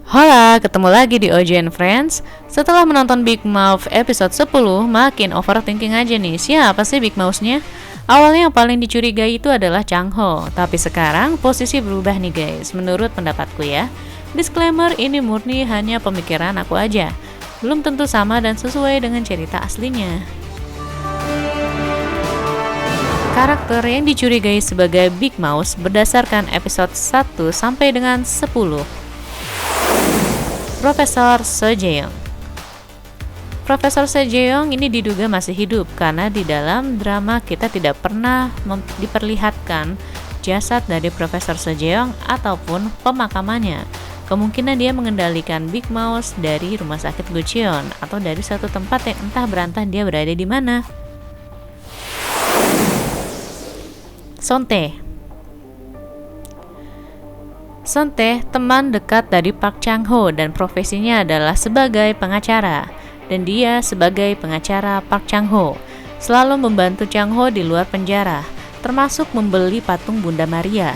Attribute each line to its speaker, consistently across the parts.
Speaker 1: Hola, ketemu lagi di OJ and Friends. Setelah menonton Big Mouth episode 10, makin overthinking aja nih. Siapa sih Big Mouth-nya? Awalnya yang paling dicurigai itu adalah Chang Ho, tapi sekarang posisi berubah nih guys, menurut pendapatku ya. Disclaimer, ini murni hanya pemikiran aku aja. Belum tentu sama dan sesuai dengan cerita aslinya. Karakter yang dicurigai sebagai Big Mouth berdasarkan episode 1 sampai dengan 10. Profesor Sejong. Profesor Sejong ini diduga masih hidup karena di dalam drama kita tidak pernah diperlihatkan jasad dari Profesor Sejong ataupun pemakamannya. Kemungkinan dia mengendalikan Big Mouth dari rumah sakit Gucheon atau dari satu tempat yang entah berantah dia berada di mana. Sontae. Sontae teman dekat dari Park Chang Ho dan profesinya adalah sebagai pengacara. Dan dia sebagai pengacara Park Chang Ho selalu membantu Chang Ho di luar penjara, termasuk membeli patung Bunda Maria.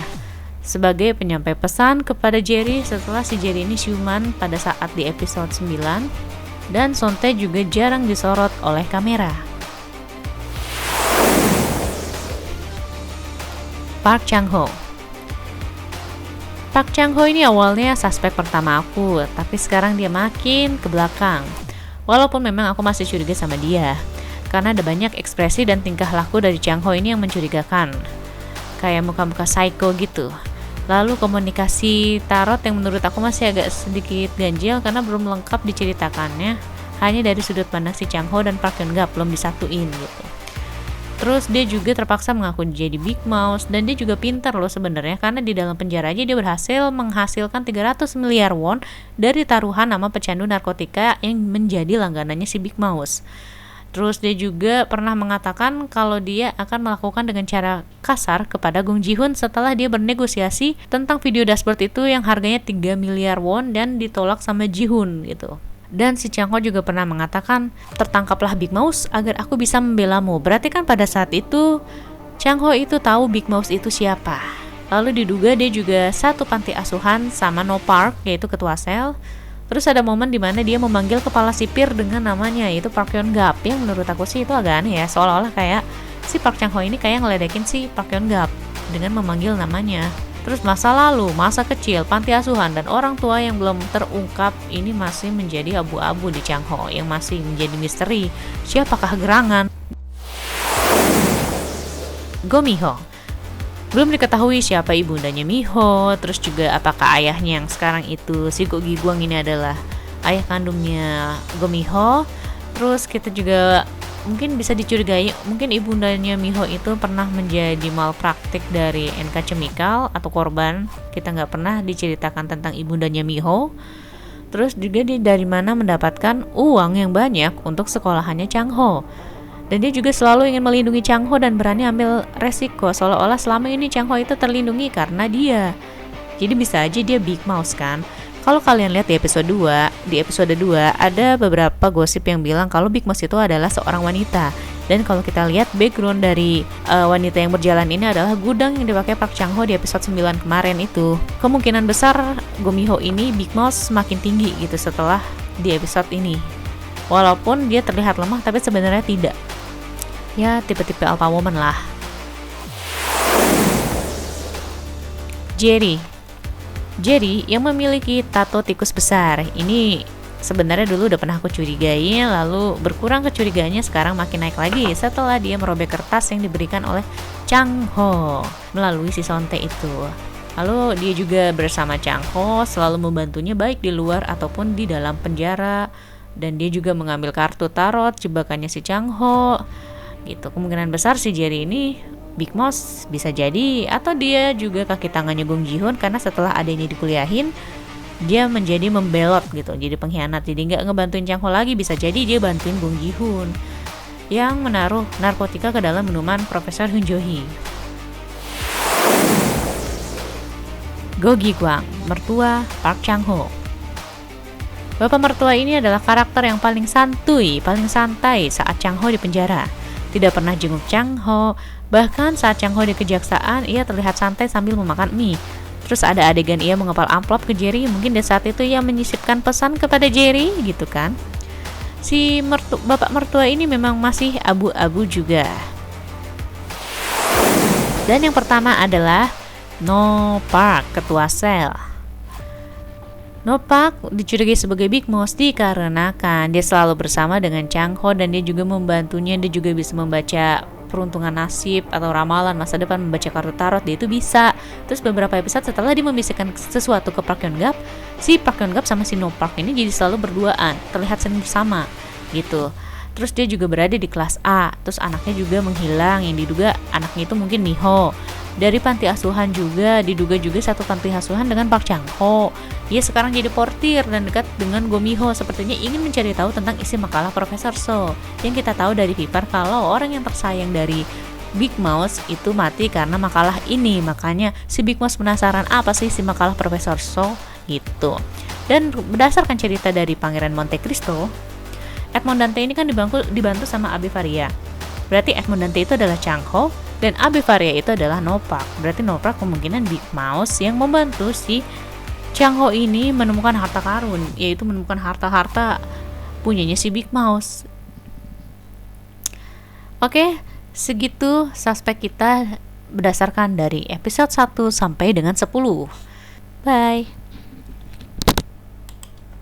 Speaker 1: Sebagai penyampai pesan kepada Jerry setelah si Jerry ini siuman pada saat di episode 9. Dan Sontae juga jarang disorot oleh kamera. Park Chang Ho. Park Chang Ho ini awalnya suspek pertama aku, tapi sekarang dia makin ke belakang. Walaupun memang aku masih curiga sama dia, karena ada banyak ekspresi dan tingkah laku dari Chang Ho ini yang mencurigakan. Kayak muka-muka psycho gitu. Lalu komunikasi tarot yang menurut aku masih agak sedikit ganjil karena belum lengkap diceritakannya. Hanya dari sudut pandang si Chang Ho dan Park Hyun Gap belum disatuin gitu. Terus dia juga terpaksa mengaku jadi Big Mouth dan dia juga pintar loh sebenarnya karena di dalam penjara aja dia berhasil menghasilkan 300 miliar won dari taruhan nama pecandu narkotika yang menjadi langganannya si Big Mouth. Terus dia juga pernah mengatakan kalau dia akan melakukan dengan cara kasar kepada Gong Ji-hoon setelah dia bernegosiasi tentang video dashboard itu yang harganya 3 miliar won dan ditolak sama Ji-hoon gitu. Dan si Chang Ho juga pernah mengatakan, tertangkaplah Big Mouth agar aku bisa membelamu. Berarti kan pada saat itu Chang Ho itu tahu Big Mouth itu siapa. Lalu diduga dia juga satu panti asuhan sama No Park, yaitu ketua sel. Terus ada momen dimana dia memanggil kepala sipir dengan namanya, yaitu Park Hyun Gap. Yang menurut aku sih itu agak aneh ya, seolah-olah kayak si Park Chang Ho ini kayak ngeledekin si Park Hyun Gap dengan memanggil namanya. Terus masa lalu, masa kecil, panti asuhan, dan orang tua yang belum terungkap ini masih menjadi abu-abu di Chang Ho, yang masih menjadi misteri. Siapakah gerangan? Go Miho. Belum diketahui siapa ibundanya Miho, terus juga apakah ayahnya yang sekarang itu si Go Gi-gwang ini adalah ayah kandungnya Go Miho. Terus kita juga mungkin bisa dicurigai mungkin ibundanya Miho itu pernah menjadi malpraktik dari NK Chemical atau korban. Kita nggak pernah diceritakan tentang ibundanya Miho. Terus juga dia dari mana mendapatkan uang yang banyak untuk sekolahannya Chang Ho. Dan dia juga selalu ingin melindungi Chang Ho dan berani ambil resiko seolah-olah selama ini Chang Ho itu terlindungi karena dia. Jadi bisa aja dia Big Mouth kan. Kalau kalian lihat di episode 2 ada beberapa gosip yang bilang kalau Big Mouth itu adalah seorang wanita. Dan kalau kita lihat background dari wanita yang berjalan ini adalah gudang yang dipakai Park Chang Ho di episode 9 kemarin itu. Kemungkinan besar Go Miho ini Big Mouth semakin tinggi gitu setelah di episode ini. Walaupun dia terlihat lemah tapi sebenarnya tidak. Ya tipe-tipe alpha woman lah. Jerry yang memiliki tato tikus besar. Ini sebenarnya dulu udah pernah aku curigai, lalu berkurang kecurigaannya sekarang makin naik lagi setelah dia merobek kertas yang diberikan oleh Chang Ho melalui si Sontae itu. Lalu dia juga bersama Chang Ho selalu membantunya baik di luar ataupun di dalam penjara. Dan dia juga mengambil kartu tarot jebakannya si Chang Ho gitu. Kemungkinan besar si Jerry ini Big Mouth bisa jadi, atau dia juga kaki tangannya Gong Ji-hoon karena setelah adanya dikuliahin dia menjadi membelot gitu, jadi pengkhianat, jadi nggak ngebantuin Chang Ho lagi. Bisa jadi dia bantuin Gong Ji-hoon yang menaruh narkotika ke dalam minuman Profesor Hyun Jo-hee. Go Gi-gwang, mertua Park Chang Ho. Bapak mertua ini adalah karakter yang paling santuy, paling santai saat Chang Ho di penjara. Tidak pernah jenguk Chang Ho, bahkan saat Chang Ho di kejaksaan ia terlihat santai sambil memakan mie. Terus ada adegan ia mengepal amplop ke Jerry, mungkin di saat itu ia menyisipkan pesan kepada Jerry gitu kan. Si bapak mertua ini memang masih abu-abu juga. Dan yang pertama adalah No Park, ketua sel. No Park dicurigai sebagai Big Mouse dikarenakan dia selalu bersama dengan Chang Ho dan dia juga membantunya. Dia juga bisa membaca peruntungan nasib atau ramalan masa depan, membaca kartu tarot, dia itu bisa. Terus beberapa episode setelah dia membisikkan sesuatu ke Park Hyun Gap, si Park Hyun Gap sama si No Park ini jadi selalu berduaan, terlihat sering bersama gitu. Terus dia juga berada di kelas A. Terus anaknya juga menghilang, yang diduga anaknya itu mungkin Miho. Dari panti asuhan juga, diduga juga satu panti asuhan dengan Park Chang Ho. Ia sekarang jadi portir dan dekat dengan Go Miho, sepertinya ingin mencari tahu tentang isi makalah Profesor So. Yang kita tahu dari Vipar kalau orang yang tersayang dari Big Mouse itu mati karena makalah ini. Makanya si Big Mouse penasaran apa sih isi makalah Profesor So gitu. Dan berdasarkan cerita dari Pangeran Monte Cristo, Edmond Dante ini kan dibantu sama Abi Faria. Berarti Edmond Dante itu adalah Chang Ho dan Abi Faria itu adalah No Park. Berarti No Park kemungkinan Big Mouse yang membantu si Chang Ho ini menemukan harta karun, yaitu menemukan harta-harta punyanya si Big Mouse. Oke, segitu suspek kita berdasarkan dari episode 1 sampai dengan 10. Bye.